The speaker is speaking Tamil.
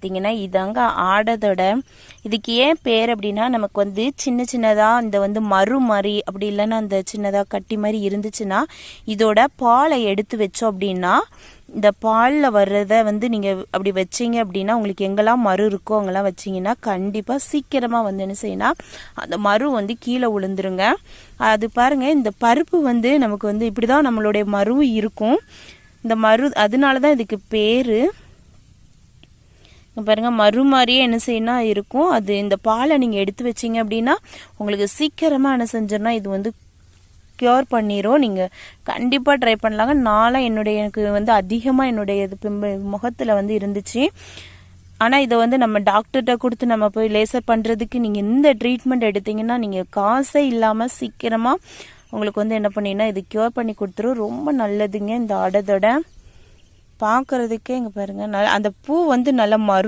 பார்த்தீங்கன்னா இதாங்க ஆடதோட. இதுக்கு ஏன் பேர் அப்படின்னா, நமக்கு வந்து சின்ன சின்னதாக இந்த வந்து மறு மாதிரி அப்படி இல்லைன்னா அந்த சின்னதாக கட்டி மாதிரி இருந்துச்சுன்னா இதோட பாலை எடுத்து வச்சோம் அப்படின்னா, இந்த பாலில் வர்றதை வந்து நீங்கள் அப்படி வச்சிங்க அப்படின்னா உங்களுக்கு எங்கெல்லாம் மறு இருக்கோ அங்கெல்லாம் வச்சிங்கன்னா கண்டிப்பாக சீக்கிரமாக வந்து என்ன செய்யணும், அந்த மறு வந்து கீழே விழுந்துருங்க. அது பாருங்கள், இந்த பருப்பு வந்து நமக்கு வந்து இப்படி தான் நம்மளுடைய மறு இருக்கும். இந்த மறு அதனால தான் இதுக்கு பேர். பாருங்கள், மறு மாதிரியே என்ன செய்யணும் இருக்கும். அது இந்த பாலை நீங்கள் எடுத்து வச்சிங்க அப்படின்னா உங்களுக்கு சீக்கிரமாக என்ன செஞ்சிடனா இது வந்து க்யூர் பண்ணிடும். நீங்கள் கண்டிப்பாக ட்ரை பண்ணலாங்க. நானும் எனக்கு வந்து அதிகமாக என்னுடைய இது முகத்தில் வந்து இருந்துச்சு. ஆனால் இதை வந்து நம்ம டாக்டர்கிட்ட கொடுத்து நம்ம போய் லேசர் பண்ணுறதுக்கு நீங்கள் இந்த ட்ரீட்மெண்ட் எடுத்தீங்கன்னா நீங்கள் காசே இல்லாமல் சீக்கிரமாக உங்களுக்கு வந்து என்ன பண்ணினா இது க்யூர் பண்ணி கொடுத்துரும். ரொம்ப நல்லதுங்க. இந்த ஆடதோட பார்க்குறதுக்கே இங்கே பாருங்கள், அந்த பூ வந்து நல்லா மறு